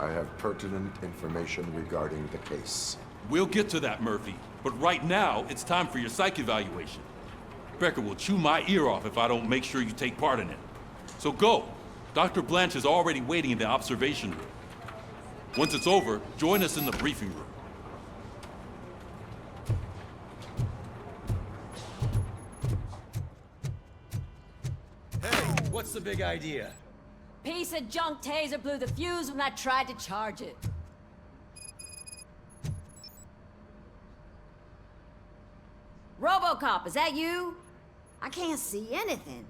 I have pertinent information regarding the case. We'll get to that, Murphy. But right now, it's time for your psych evaluation. Becker will chew my ear off if I don't make sure you take part in it. So go. Dr. Blanche is already waiting in the observation room. Once it's over, join us in the briefing room. Hey, what's the big idea? Piece of junk taser blew the fuse when I tried to charge it. RoboCop, is that you? I can't see anything.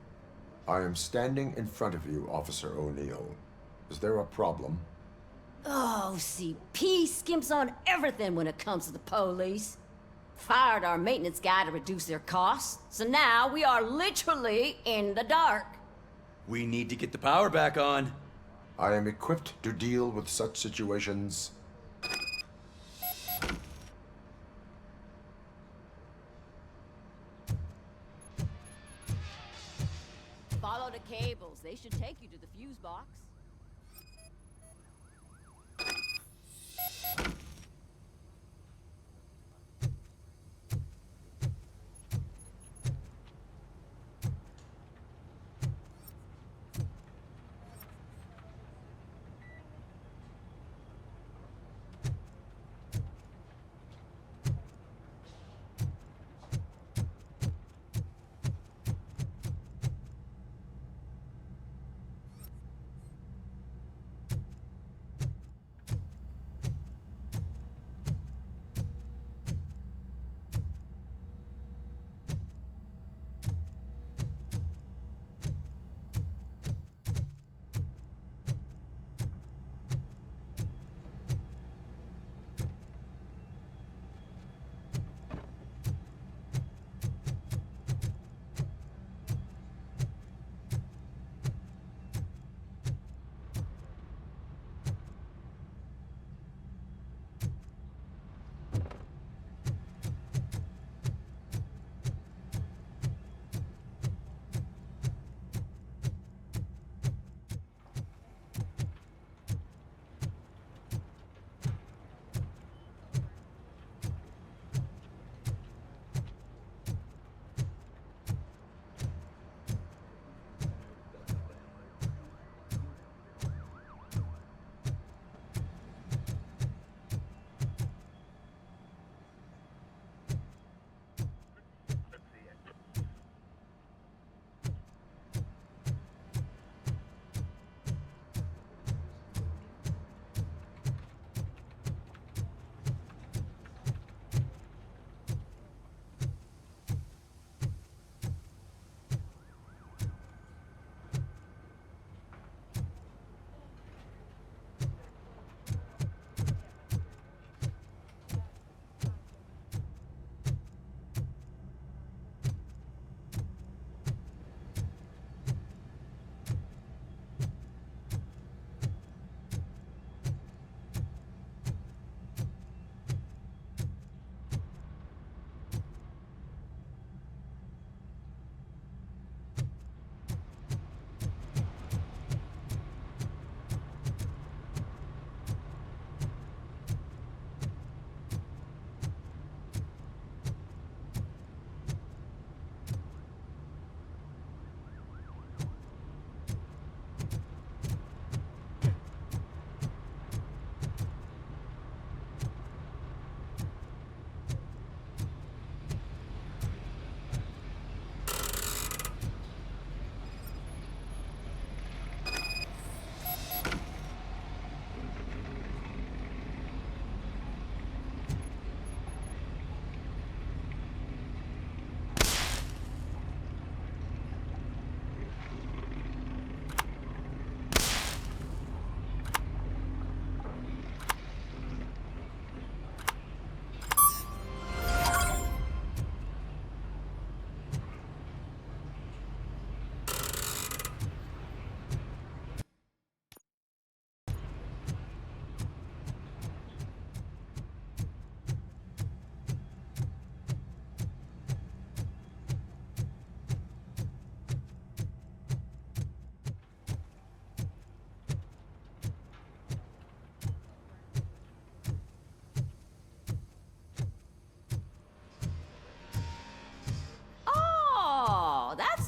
I am standing in front of you, Officer O'Neill. Is there a problem? Oh, CP skimps on everything when it comes to the police. Fired our maintenance guy to reduce their costs, so now we are literally in the dark. We need to get the power back on. I am equipped to deal with such situations. Follow the cables. They should take you to the fuse box.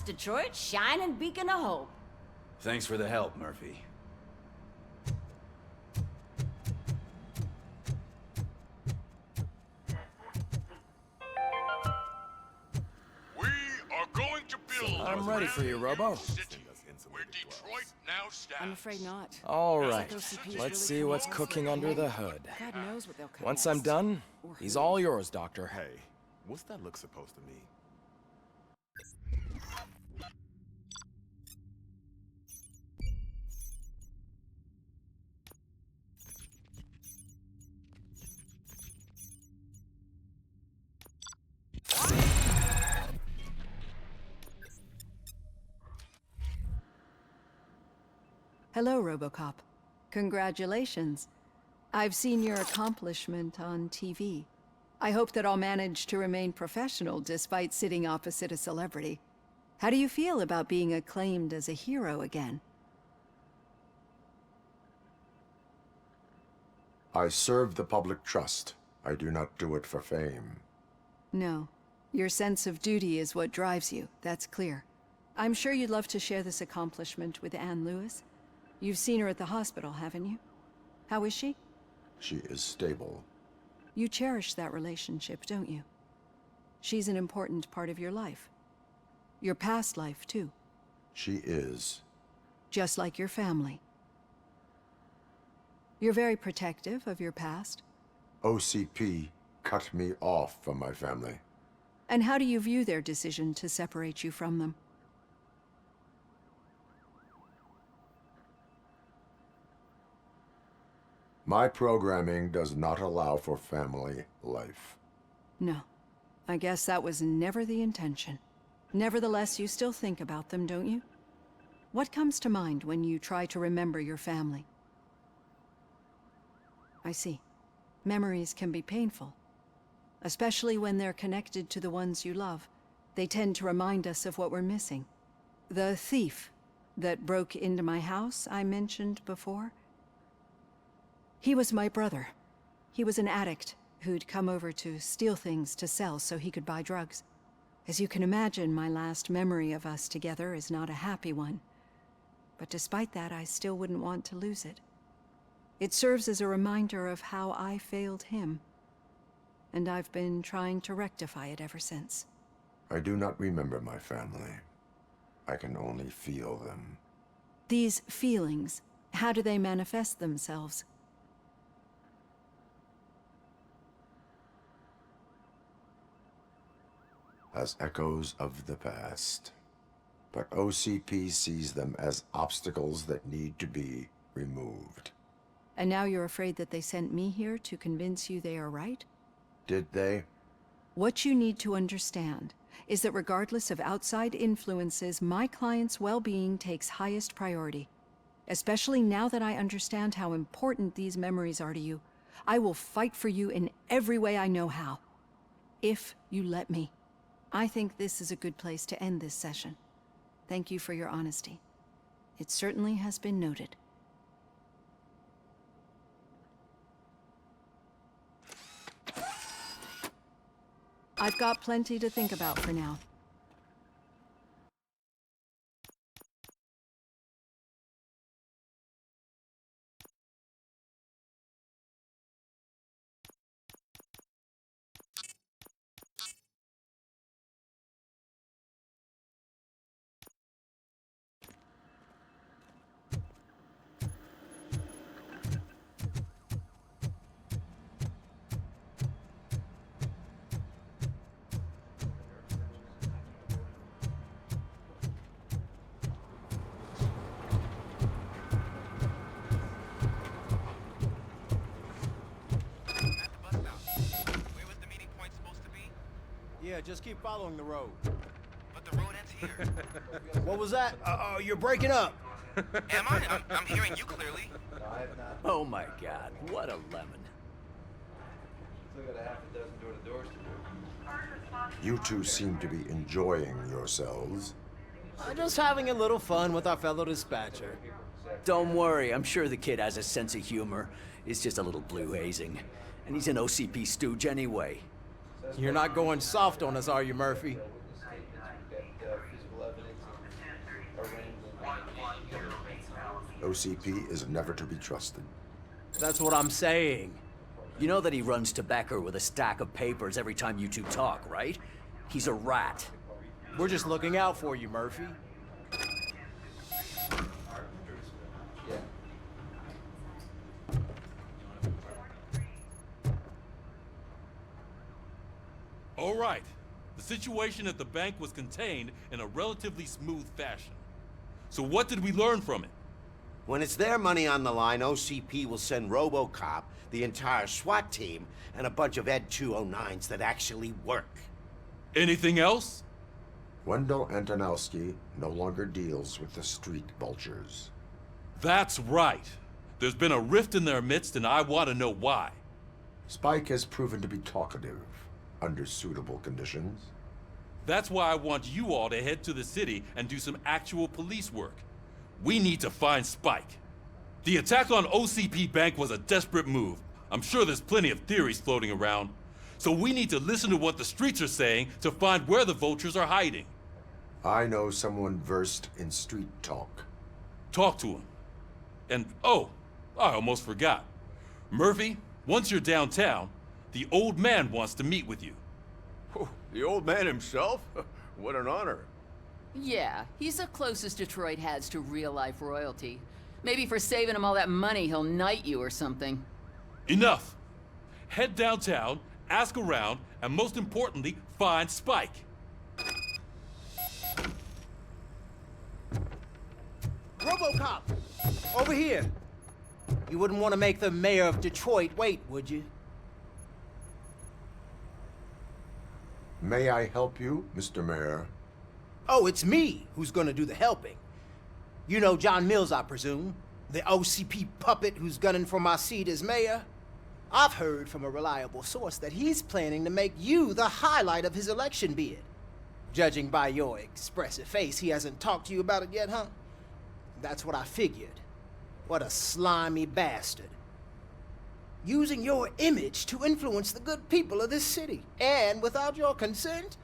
Detroit's shining beacon of hope. Thanks for the help, Murphy. We are going to build. I'm ready for you, Robo. City, where Detroit now stands. I'm afraid not. All right, OCP is let's really see what's cooking under the hood. God knows what they'll cut Once I'm next. done, Or he's who. all yours, Doctor. Hey, what's that look supposed to mean? Hello, RoboCop. Congratulations. I've seen your accomplishment on TV. I hope that I'll manage to remain professional despite sitting opposite a celebrity. How do you feel about being acclaimed as a hero again? I serve the public trust. I do not do it for fame. No. Your sense of duty is what drives you, that's clear. I'm sure you'd love to share this accomplishment with Anne Lewis. You've seen her at the hospital, haven't you? How is she? She is stable. You cherish that relationship, don't you? She's an important part of your life. Your past life, too. She is. Just like your family. You're very protective of your past. OCP cut me off from my family. And how do you view their decision to separate you from them? My programming does not allow for family life. No. I guess that was never the intention. Nevertheless, you still think about them, don't you? What comes to mind when you try to remember your family? I see. Memories can be painful. Especially when they're connected to the ones you love. They tend to remind us of what we're missing. The thief that broke into my house I mentioned before? He was my brother. He was an addict who'd come over to steal things to sell so he could buy drugs. As you can imagine, my last memory of us together is not a happy one. But despite that, I still wouldn't want to lose it. It serves as a reminder of how I failed him. And I've been trying to rectify it ever since. I do not remember my family. I can only feel them. These feelings, how do they manifest themselves? As echoes of the past. But OCP sees them as obstacles that need to be removed. And now you're afraid that they sent me here to convince you they are right? Did they? What you need to understand is that regardless of outside influences, my client's well-being takes highest priority. Especially now that I understand how important these memories are to you, I will fight for you in every way I know how. If you let me. I think this is a good place to end this session. Thank you for your honesty. It certainly has been noted. I've got plenty to think about for now. Yeah, just keep following the road. But the road ends here. What was that? Uh-oh, you're breaking up. Am I? I'm hearing you clearly. Oh my god, what a lemon. Still got a half a dozen door-to-doors to do. You two seem to be enjoying yourselves. Just having a little fun with our fellow dispatcher. Don't worry, I'm sure the kid has a sense of humor. It's just a little blue hazing. And he's an OCP stooge anyway. You're not going soft on us, are you, Murphy? Physical evidence OCP is never to be trusted. That's what I'm saying. You know that he runs to Becker with a stack of papers every time you two talk, right? He's a rat. We're just looking out for you, Murphy. All right. The situation at the bank was contained in a relatively smooth fashion. So what did we learn from it? When it's their money on the line, OCP will send RoboCop, the entire SWAT team, and a bunch of Ed 209s that actually work. Anything else? Wendell Antonowski no longer deals with the street vultures. That's right. There's been a rift in their midst, and I want to know why. Spike has proven to be talkative under suitable conditions. That's why I want you all to head to the city and do some actual police work. We need to find Spike. The attack on OCP Bank was a desperate move. I'm sure there's plenty of theories floating around. So we need to listen to what the streets are saying to find where the vultures are hiding. I know someone versed in street talk. Talk to him. And, oh, I almost forgot. Murphy, once you're downtown, the old man wants to meet with you. Oh, the old man himself? What an honor. Yeah, he's the closest Detroit has to real-life royalty. Maybe for saving him all that money, he'll knight you or something. Enough! Head downtown, ask around, and most importantly, find Spike. RoboCop! Over here! You wouldn't want to make the mayor of Detroit wait, would you? May I help you, Mr. Mayor? Oh, it's me who's gonna do the helping. You know John Mills, I presume? The OCP puppet who's gunning for my seat as mayor? I've heard from a reliable source that he's planning to make you the highlight of his election bid. Judging by your expressive face, he hasn't talked to you about it yet, huh? That's what I figured. What a slimy bastard. Using your image to influence the good people of this city, and without your consent?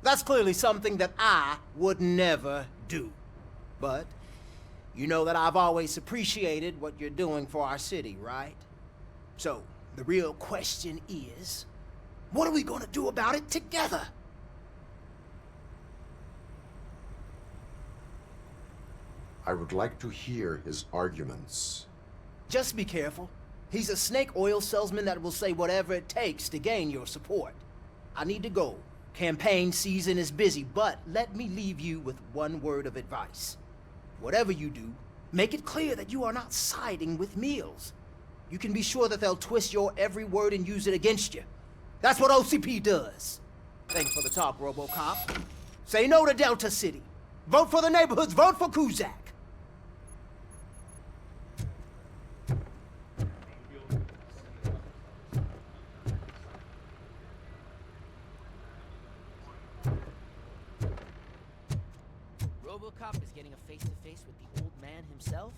That's clearly something that I would never do. But you know that I've always appreciated what you're doing for our city, right? So, the real question is, what are we gonna do about it together? I would like to hear his arguments. Just be careful. He's a snake oil salesman that will say whatever it takes to gain your support. I need to go. Campaign season is busy, but let me leave you with one word of advice. Whatever you do, make it clear that you are not siding with Mills. You can be sure that they'll twist your every word and use it against you. That's what OCP does. Thanks for the talk, RoboCop. Say no to Delta City. Vote for the neighborhoods. Vote for Kuzak. RoboCop is getting a face-to-face with the old man himself?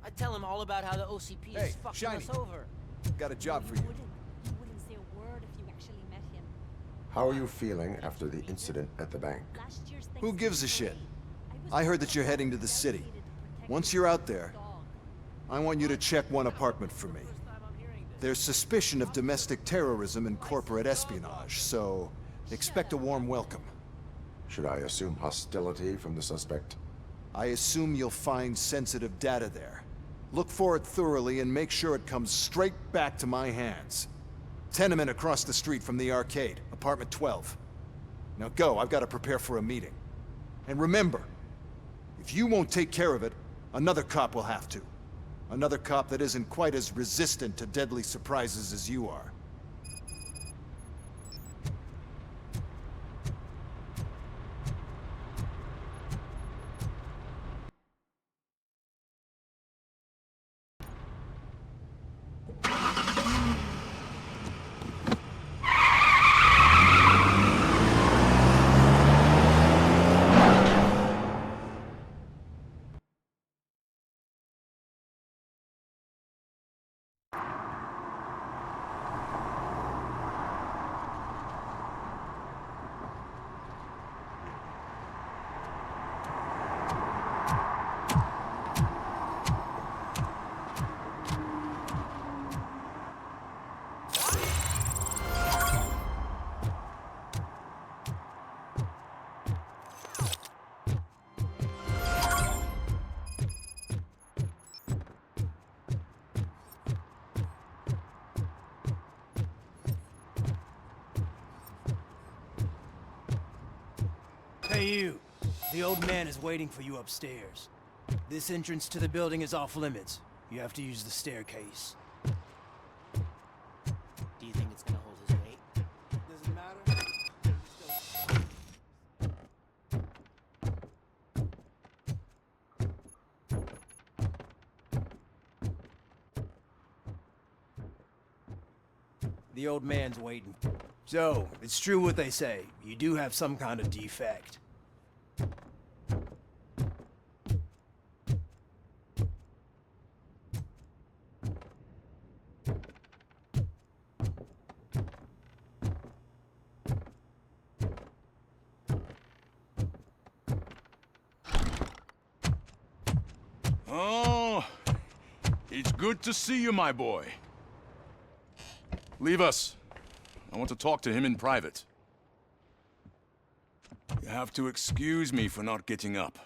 I'd tell him all about how the OCP is fucking Shiny. us over. Got a job for you. You wouldn't say a word if you actually met him. How are you feeling after the incident at the bank? Who gives a shit? I heard that you're heading to the city. Once you're out there, I want you to check one apartment for me. There's suspicion of domestic terrorism and corporate espionage, so expect a warm welcome. Should I assume hostility from the suspect? I assume you'll find sensitive data there. Look for it thoroughly and make sure it comes straight back to my hands. Tenement across the street from the arcade, apartment 12. Now go, I've got to prepare for a meeting. And remember, if you won't take care of it, another cop will have to. Another cop that isn't quite as resistant to deadly surprises as you are. Hey, you. The old man is waiting for you upstairs. This entrance to the building is off limits. You have to use the staircase. Do you think it's gonna hold his weight? Doesn't matter. The old man's waiting. So, it's true what they say. You do have some kind of defect. Oh, it's good to see you, my boy. Leave us. I want to talk to him in private. You have to excuse me for not getting up.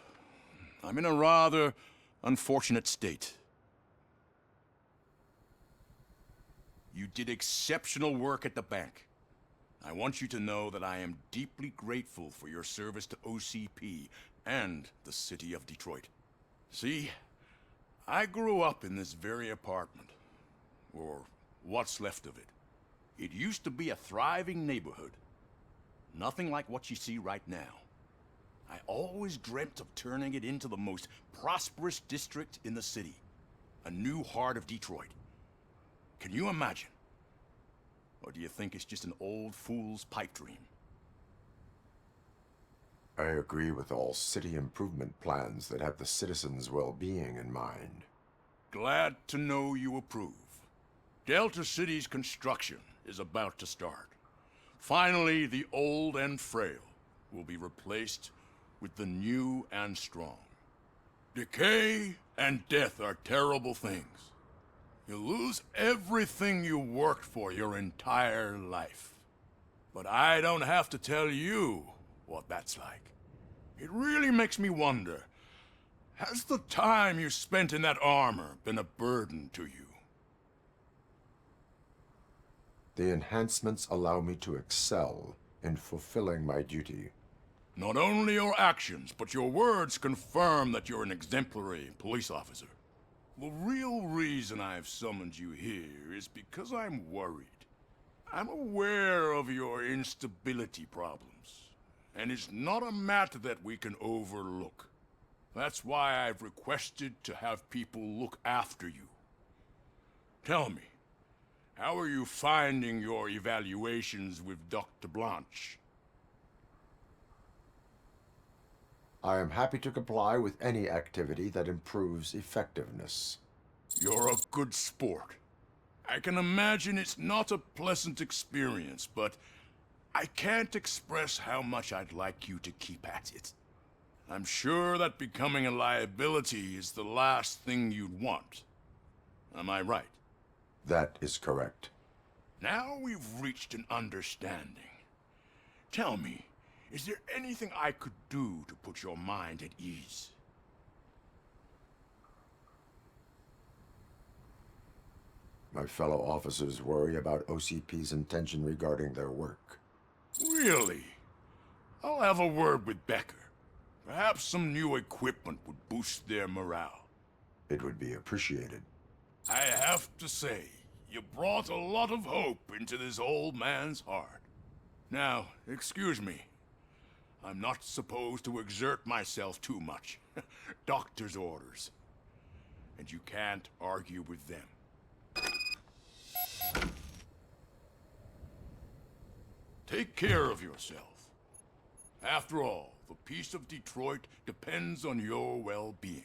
I'm in a rather unfortunate state. You did exceptional work at the bank. I want you to know that I am deeply grateful for your service to OCP and the city of Detroit. See, I grew up in this very apartment, or what's left of it. It used to be a thriving neighborhood. Nothing like what you see right now. I always dreamt of turning it into the most prosperous district in the city. A new heart of Detroit. Can you imagine? Or do you think it's just an old fool's pipe dream? I agree with all city improvement plans that have the citizens' well-being in mind. Glad to know you approve. Delta City's construction is about to start. Finally, the old and frail will be replaced with the new and strong. Decay and death are terrible things. You lose everything you worked for your entire life. But I don't have to tell you what that's like. It really makes me wonder, has the time you spent in that armor been a burden to you? The enhancements allow me to excel in fulfilling my duty. Not only your actions, but your words confirm that you're an exemplary police officer. The real reason I've summoned you here is because I'm worried. I'm aware of your instability problems, and it's not a matter that we can overlook. That's why I've requested to have people look after you. Tell me, how are you finding your evaluations with Dr. Blanche? I am happy to comply with any activity that improves effectiveness. You're a good sport. I can imagine it's not a pleasant experience, but I can't express how much I'd like you to keep at it. I'm sure that becoming a liability is the last thing you'd want. Am I right? That is correct. Now we've reached an understanding. Tell me, is there anything I could do to put your mind at ease? My fellow officers worry about OCP's intention regarding their work. Really? I'll have a word with Becker. Perhaps some new equipment would boost their morale. It would be appreciated. I have to say, you brought a lot of hope into this old man's heart. Now, excuse me. I'm not supposed to exert myself too much. Doctor's orders. And you can't argue with them. Take care of yourself. After all, the peace of Detroit depends on your well-being.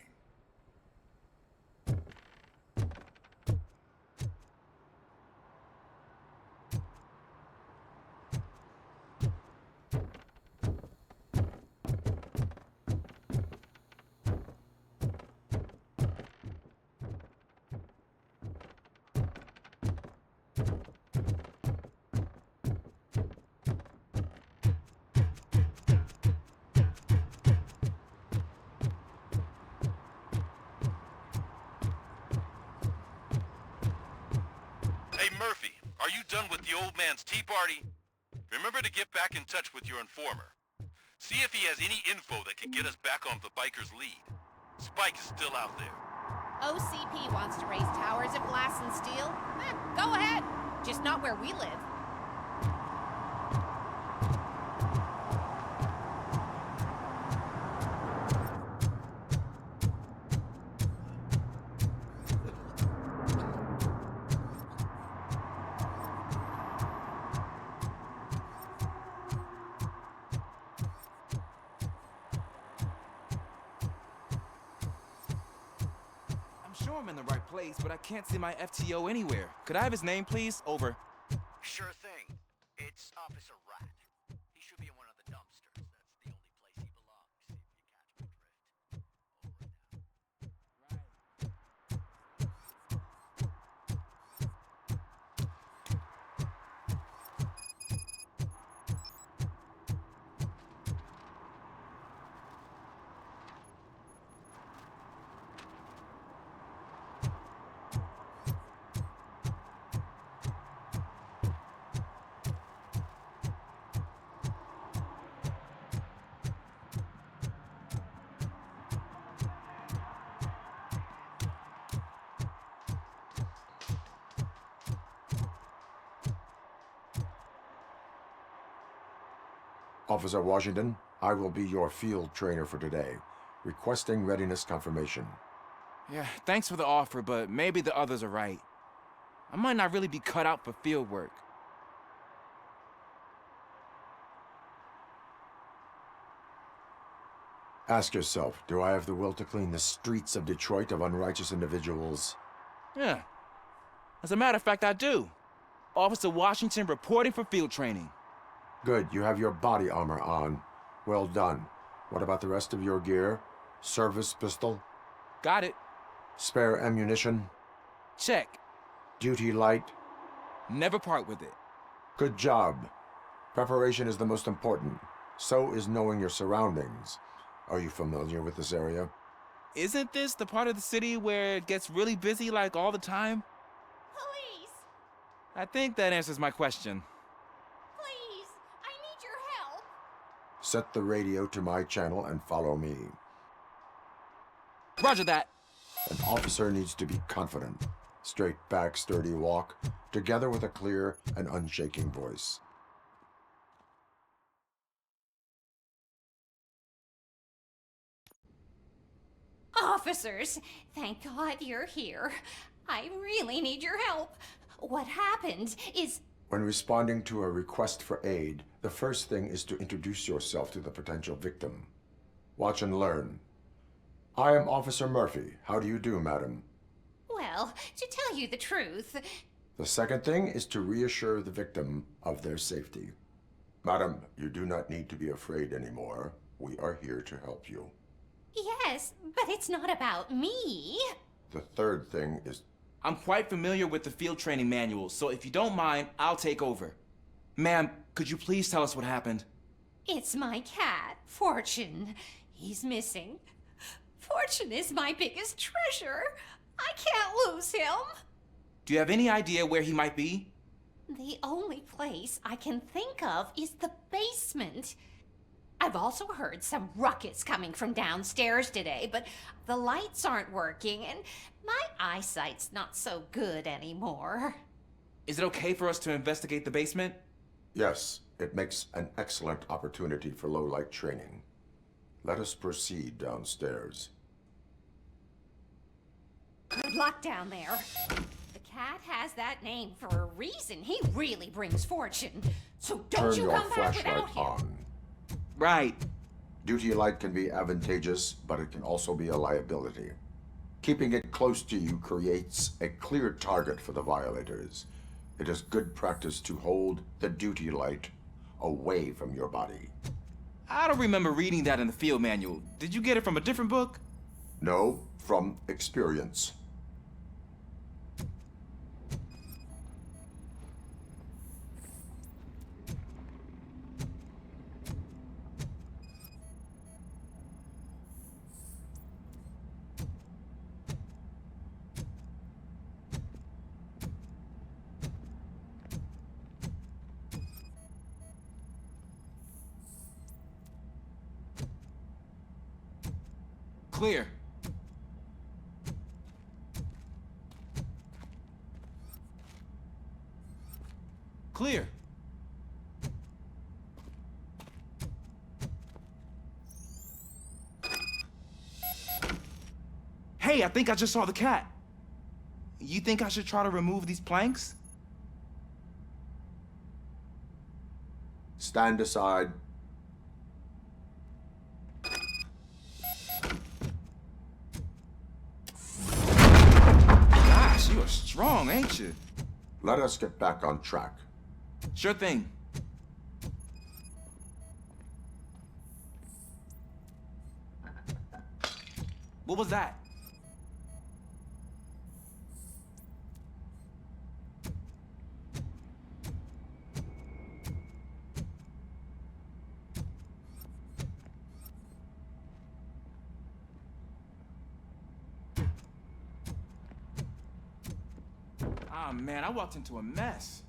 Hey, Murphy, are you done with the old man's tea party? Remember to get back in touch with your informer. See if he has any info that can get us back on the biker's lead. Spike is still out there. OCP wants to raise towers at Glass and Steel? Go ahead. Just not where we live. I'm sure I'm in the right place, but I can't see my FTO anywhere. Could I have his name, please? Over. Sure thing. It's Officer Rat. He should be in one of the dumpsters. That's the only place he belongs, if you catch my drift. Officer Washington, I will be your field trainer for today. Requesting readiness confirmation. Yeah, thanks for the offer, but maybe the others are right. I might not really be cut out for field work. Ask yourself, do I have the will to clean the streets of Detroit of unrighteous individuals? Yeah. As a matter of fact, I do. Officer Washington reporting for field training. Good, you have your body armor on. Well done. What about the rest of your gear? Service pistol? Got it. Spare ammunition? Check. Duty light? Never part with it. Good job. Preparation is the most important. So is knowing your surroundings. Are you familiar with this area? Isn't this the part of the city where it gets really busy like all the time? Police! I think that answers my question. Please! I need your help! Set the radio to my channel and follow me. Roger that. An officer needs to be confident. Straight back, sturdy walk, together with a clear and unshaking voice. Officers, thank God you're here. I really need your help. What happened is... When responding to a request for aid, the first thing is to introduce yourself to the potential victim. Watch and learn. I am Officer Murphy. How do you do, madam? Well, to tell you the truth... The second thing is to reassure the victim of their safety. Madam, you do not need to be afraid anymore. We are here to help you. Yes, but it's not about me. The third thing is... I'm quite familiar with the field training manual, so if you don't mind, I'll take over. Ma'am, could you please tell us what happened? It's my cat, Fortune. He's missing. Fortune is my biggest treasure. I can't lose him. Do you have any idea where he might be? The only place I can think of is the basement. I've also heard some ruckus coming from downstairs today, but the lights aren't working and my eyesight's not so good anymore. Is it okay for us to investigate the basement? Yes, it makes an excellent opportunity for low-light training. Let us proceed downstairs. Good luck down there. The cat has that name for a reason. He really brings fortune. So don't Turn you your come back without flashlight him. on. Right. Duty light can be advantageous, but it can also be a liability. Keeping it close to you creates a clear target for the violators. It is good practice to hold the duty light away from your body. I don't remember reading that in the field manual. Did you get it from a different book? No, from experience. Clear. Clear. Hey, I think I just saw the cat. You think I should try to remove these planks? Stand aside. Gosh, you are strong, ain't you? Let us get back on track. Sure thing. What was that? Ah, man, I walked into a mess.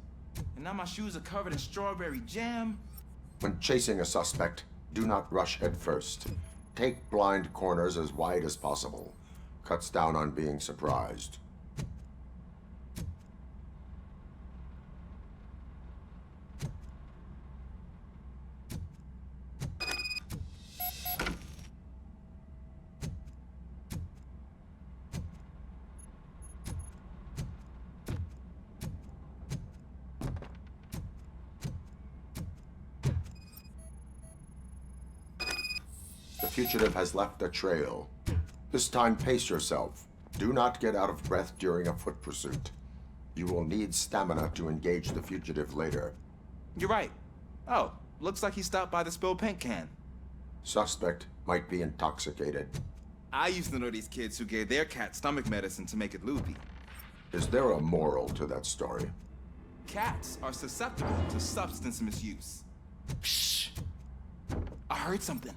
And now my shoes are covered in strawberry jam. When chasing a suspect, do not rush head first. Take blind corners as wide as possible. Cuts down on being surprised. The fugitive has left a trail. This time, pace yourself. Do not get out of breath during a foot pursuit. You will need stamina to engage the fugitive later. You're right. Oh, looks like he stopped by the spilled paint can. Suspect might be intoxicated. I used to know these kids who gave their cat stomach medicine to make it loopy. Is there a moral to that story? Cats are susceptible to substance misuse. Shh! I heard something.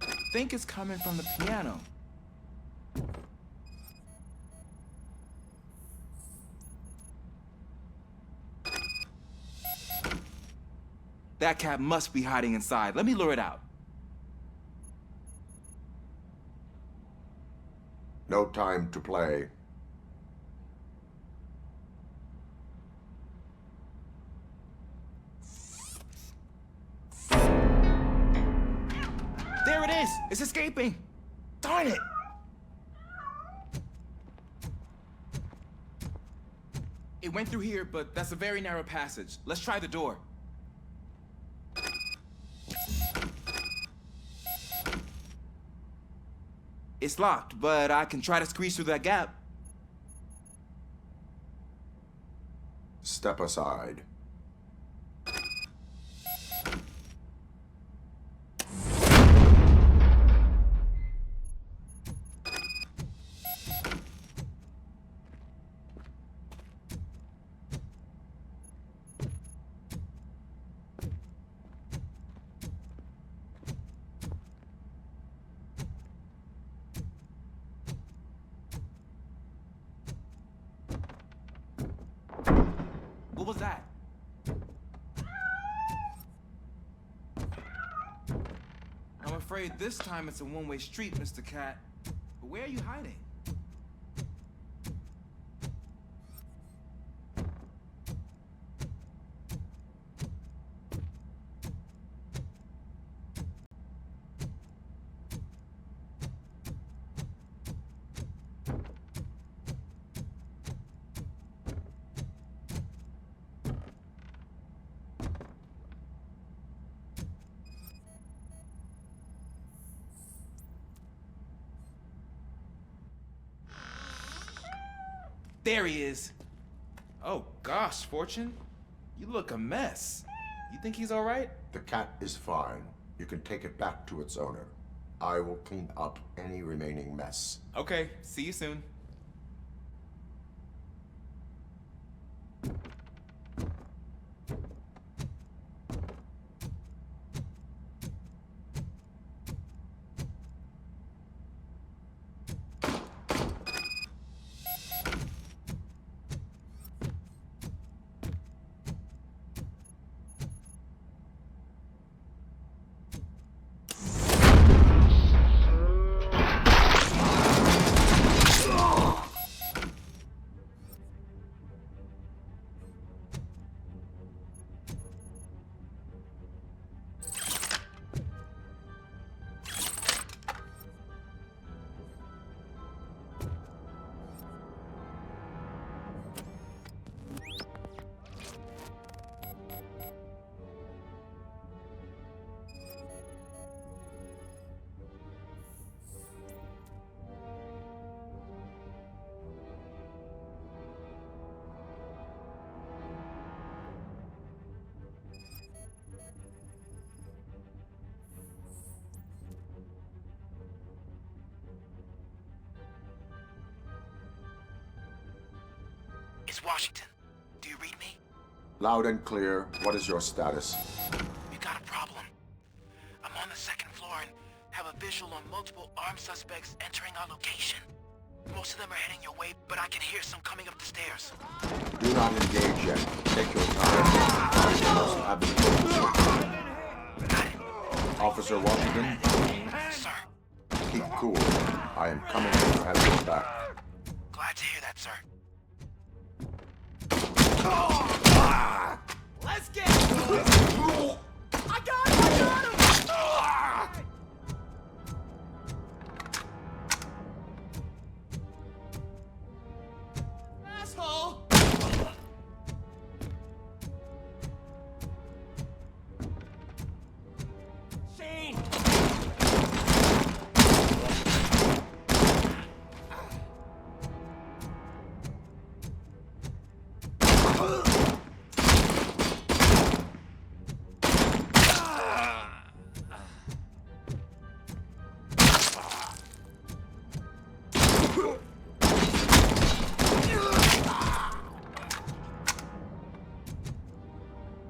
I think it's coming from the piano. That cat must be hiding inside. Let me lure it out. No time to play. There it is! It's escaping! Darn it! It went through here, but that's a very narrow passage. Let's try the door. It's locked, but I can try to squeeze through that gap. Step aside. What was that? I'm afraid this time it's a one-way street, Mr. Cat. But where are you hiding? There he is. Oh gosh, Fortune. You look a mess. You think he's all right? The cat is fine. You can take it back to its owner. I will clean up any remaining mess. Okay, see you soon. Washington. Do you read me? Loud and clear. What is your status? We got a problem. I'm on the second floor and have a visual on multiple armed suspects entering our location. Most of them are heading your way, but I can hear some coming up the stairs. Do not engage yet. Take your time. Most advantageous. Officer Washington? Sir. Keep cool. I am coming to have your back. Glad to hear that, sir. Let's get it! I got him! Asshole! Shane!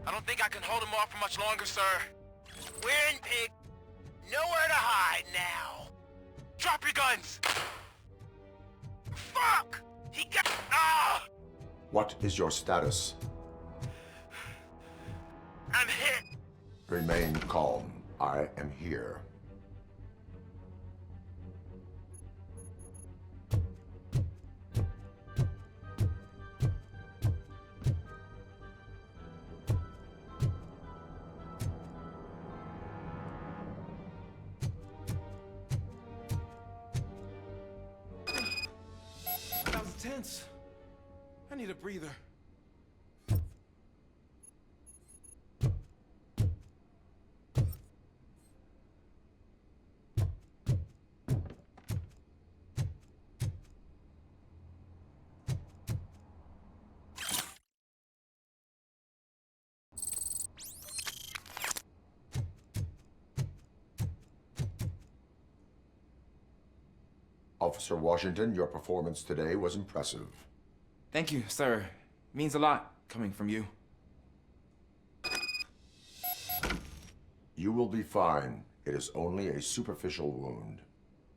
I don't think I can hold him off for much longer, sir. We're in, pig. Nowhere to hide now. Drop your guns! Fuck! He got... Ah! What is your status? I'm hit. Remain calm. I am here. That was tense. I need a breather. Officer Washington, your performance today was impressive. Thank you, sir. Means a lot coming from you. You will be fine. It is only a superficial wound.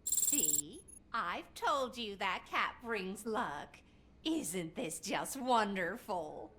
See? I've told you that cat brings luck. Isn't this just wonderful?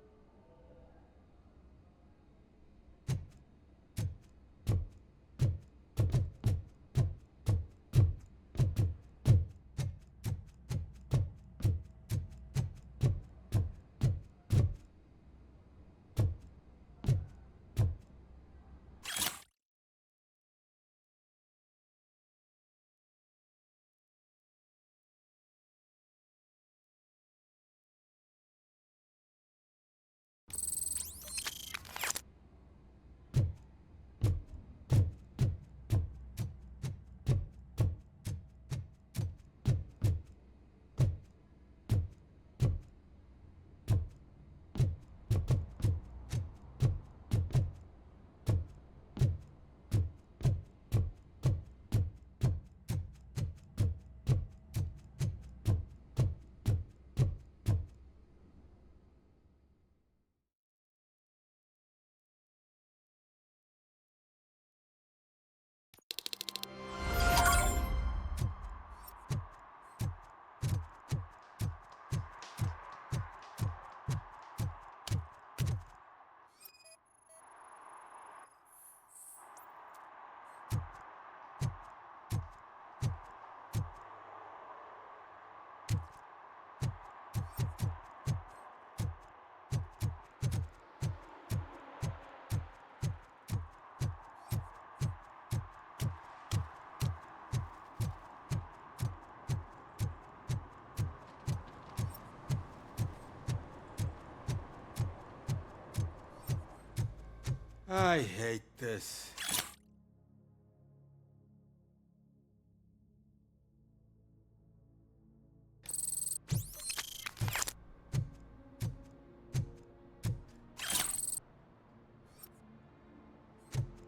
I hate this.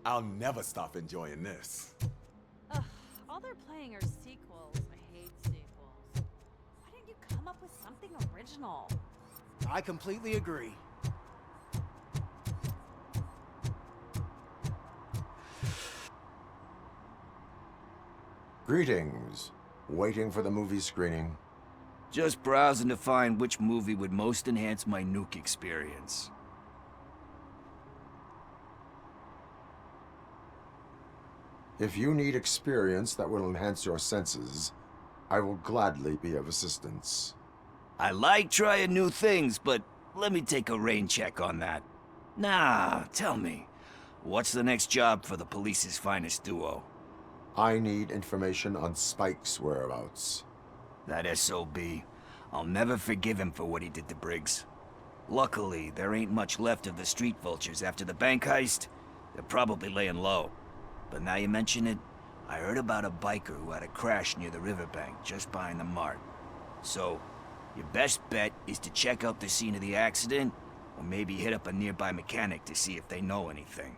I'll never stop enjoying this. Ugh, all they're playing are sequels. I hate sequels. Why didn't you come up with something original? I completely agree. Greetings. Waiting for the movie screening. Just browsing to find which movie would most enhance my nuke experience. If you need experience that will enhance your senses, I will gladly be of assistance. I like trying new things, but let me take a rain check on that. Nah, tell me, what's the next job for the police's finest duo? I need information on Spike's whereabouts. That SOB. I'll never forgive him for what he did to Briggs. Luckily, there ain't much left of the street vultures after the bank heist. They're probably laying low. But now you mention it, I heard about a biker who had a crash near the riverbank just behind the mart. So, your best bet is to check out the scene of the accident, or maybe hit up a nearby mechanic to see if they know anything.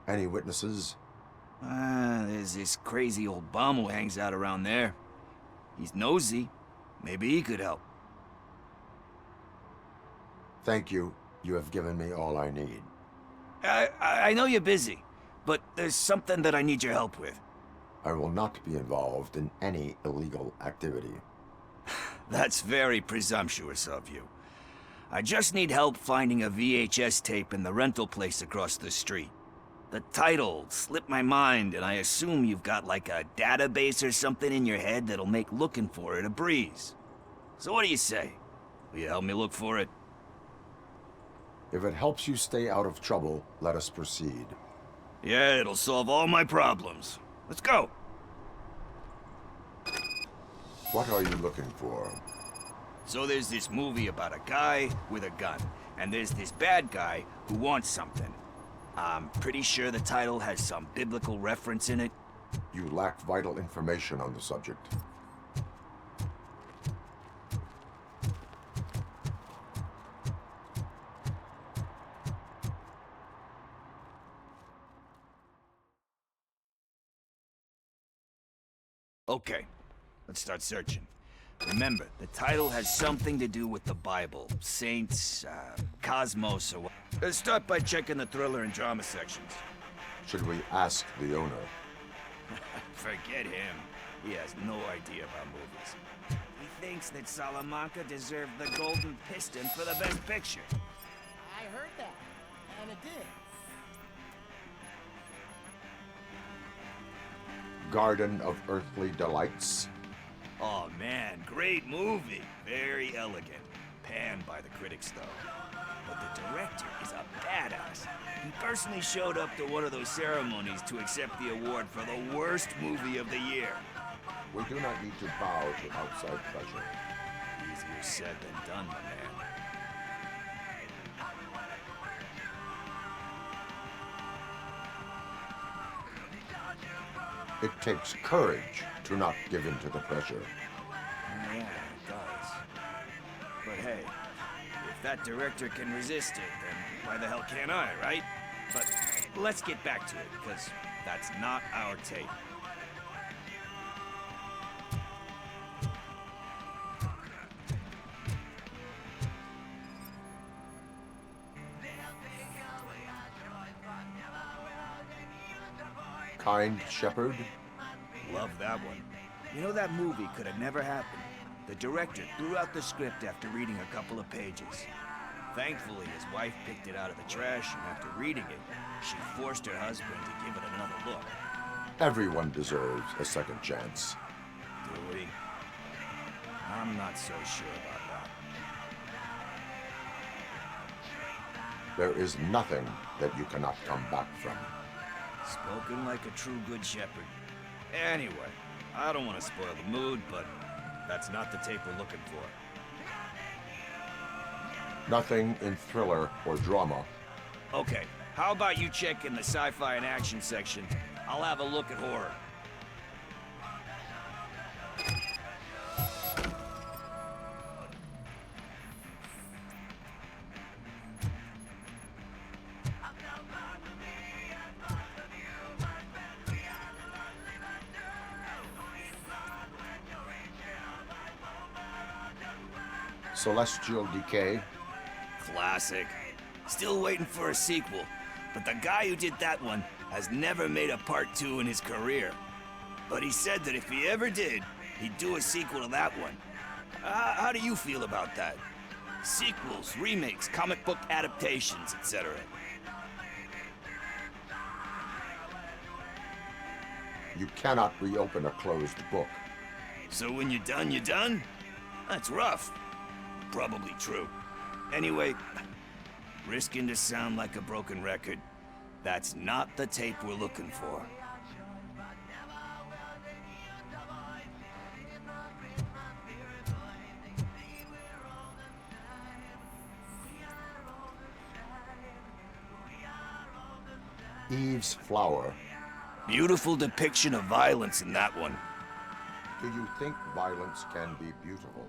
Any witnesses? There's this crazy old bum who hangs out around there. He's nosy. Maybe he could help. Thank you. You have given me all I need. I know you're busy, but there's something that I need your help with. I will not be involved in any illegal activity. That's very presumptuous of you. I just need help finding a VHS tape in the rental place across the street. The title slipped my mind, and I assume you've got like a database or something in your head that'll make looking for it a breeze. So what do you say? Will you help me look for it? If it helps you stay out of trouble, let us proceed. Yeah, it'll solve all my problems. Let's go. What are you looking for? So there's this movie about a guy with a gun, and there's this bad guy who wants something. I'm pretty sure the title has some biblical reference in it. You lack vital information on the subject. Okay, let's start searching. Remember, the title has something to do with the Bible, saints, cosmos, or what. Let's start by checking the thriller and drama sections. Should we ask the owner? Forget him. He has no idea about movies. He thinks that Salamanca deserved the Golden Piston for the Best Picture. I heard that, and it did. Garden of Earthly Delights. Oh man, great movie. Very elegant. Panned by the critics though. But the director is a badass. He personally showed up to one of those ceremonies to accept the award for the worst movie of the year. We do not need to bow to outside pressure. Easier said than done, my man. It takes courage to not give in to the pressure. Yeah, it does. But hey, if that director can resist it, then why the hell can't I, right? But let's get back to it, because that's not our tape. Kind Shepherd? Love that one. You know, that movie could have never happened. The director threw out the script after reading a couple of pages. Thankfully, his wife picked it out of the trash, and after reading it, she forced her husband to give it another look. Everyone deserves a second chance. Do we? I'm not so sure about that. There is nothing that you cannot come back from. Spoken like a true good shepherd. Anyway, I don't want to spoil the mood, but that's not the tape we're looking for. Nothing in thriller or drama. Okay, how about you check in the sci-fi and action section? I'll have a look at horror. Celestial Decay. Classic. Still waiting for a sequel, but the guy who did that one has never made a part 2 in his career. But he said that if he ever did, he'd do a sequel to that one. How do you feel about that? Sequels, remakes, comic book adaptations, etc. You cannot reopen a closed book. So when you're done, you're done? That's rough. Probably true. Anyway, risking to sound like a broken record, that's not the tape we're looking for. Eve's Flower. Beautiful depiction of violence in that one. Do you think violence can be beautiful?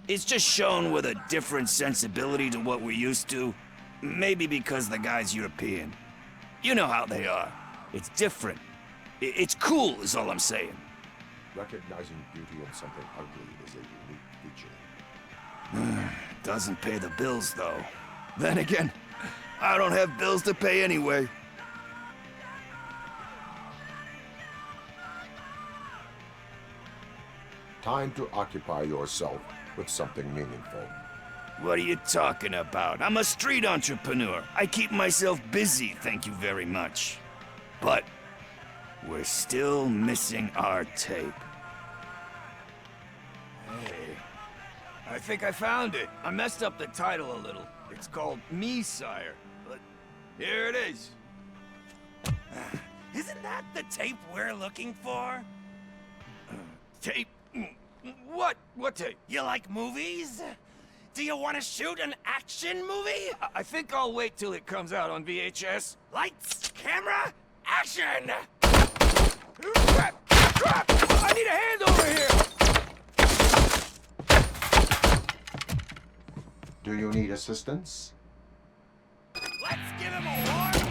It's just shown with a different sensibility to what we're used to. Maybe because the guy's European. You know how they are. It's different. It's cool, is all I'm saying. Recognizing beauty in something ugly is a unique feature. Doesn't pay the bills, though. Then again, I don't have bills to pay anyway. Time to occupy yourself with something meaningful. What are you talking about? I'm a street entrepreneur. I keep myself busy, thank you very much. But we're still missing our tape. Hey, I think I found it. I messed up the title a little. It's called Me, Sire. But here it is. Isn't that the tape we're looking for? Tape? What? What tape? You like movies? Do you want to shoot an action movie? I think I'll wait till it comes out on VHS. Lights, camera, action! Crap! Crap! I need a hand over here! Do you need assistance? Let's give him a warm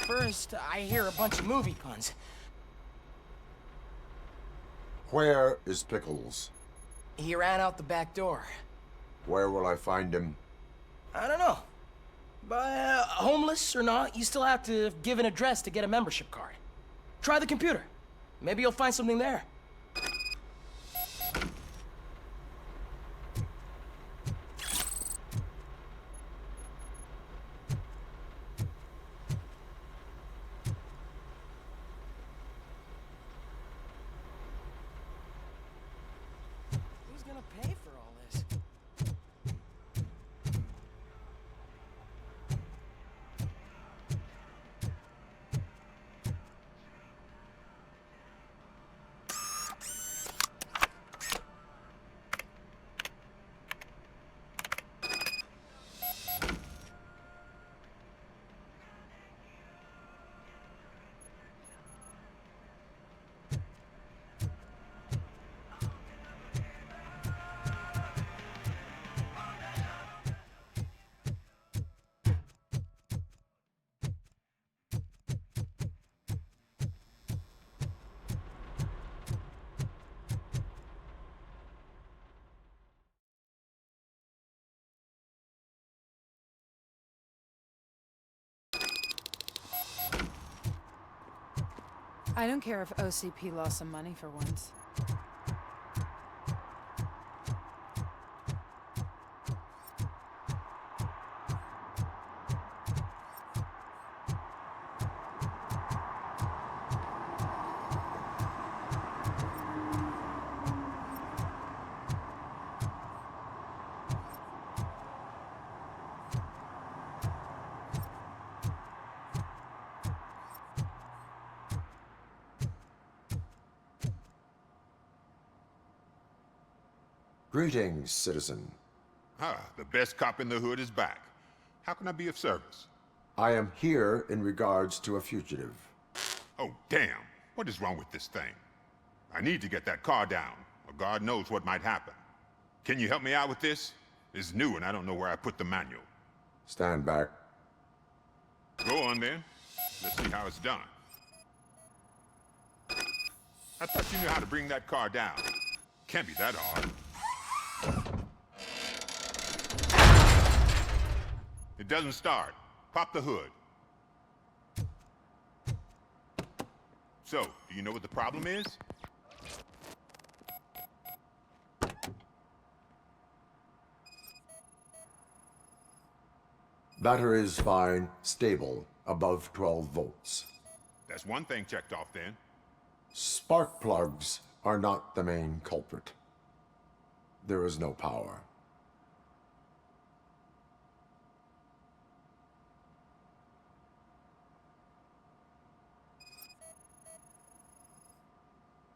First, I hear a bunch of movie puns. Where is Pickles? He ran out the back door. Where will I find him? I don't know. But homeless or not, you still have to give an address to get a membership card. Try the computer. Maybe you'll find something there. Who's gonna pay for all this? I don't care if OCP lost some money for once. Greetings, citizen. Ah, the best cop in the hood is back. How can I be of service? I am here in regards to a fugitive. Oh, damn. What is wrong with this thing? I need to get that car down, or God knows what might happen. Can you help me out with this? It's new and I don't know where I put the manual. Stand back. Go on then. Let's see how it's done. I thought you knew how to bring that car down. Can't be that hard. It doesn't start. Pop the hood. So, do you know what the problem is? Battery is fine, stable, above 12 volts. That's one thing checked off then. Spark plugs are not the main culprit. There is no power.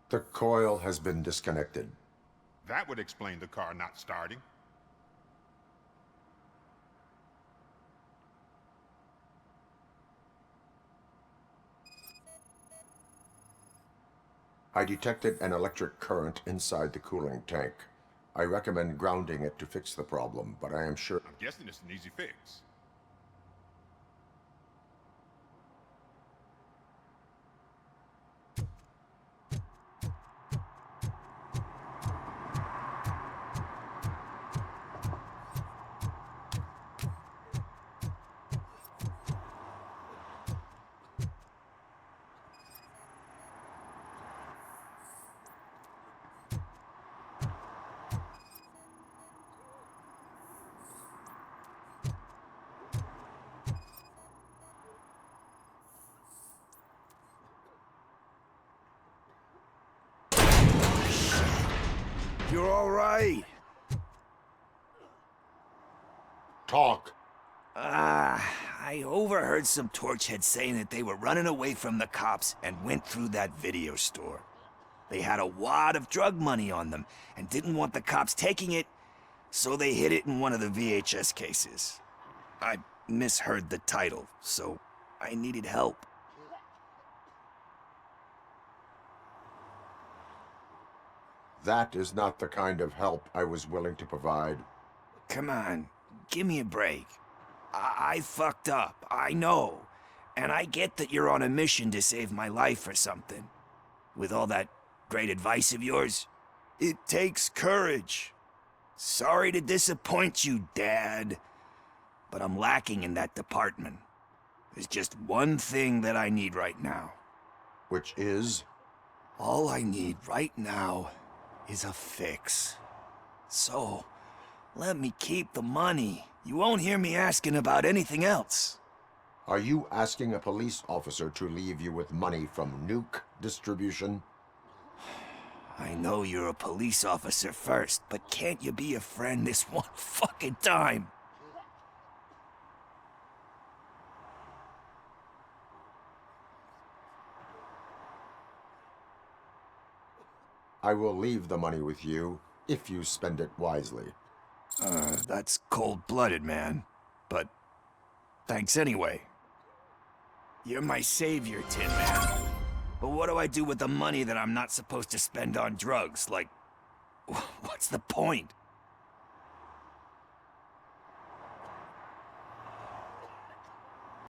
The coil has been disconnected. That would explain the car not starting. I detected an electric current inside the cooling tank. I recommend grounding it to fix the problem, but I am sure... I'm guessing it's an easy fix. You're all right. Talk. I overheard some torchheads saying that they were running away from the cops and went through that video store. They had a wad of drug money on them and didn't want the cops taking it, so they hid it in one of the VHS cases. I misheard the title, so I needed help. That is not the kind of help I was willing to provide. Come on, give me a break. I fucked up, I know. And I get that you're on a mission to save my life or something. With all that great advice of yours, it takes courage. Sorry to disappoint you, Dad. But I'm lacking in that department. There's just one thing that I need right now. Which is? All I need right now is a fix. So, let me keep the money. You won't hear me asking about anything else. Are you asking a police officer to leave you with money from nuke distribution? I know you're a police officer first, but can't you be a friend this one fucking time? I will leave the money with you if you spend it wisely. That's cold-blooded, man. But thanks anyway. You're my savior, Tin Man. But what do I do with the money that I'm not supposed to spend on drugs? Like, what's the point?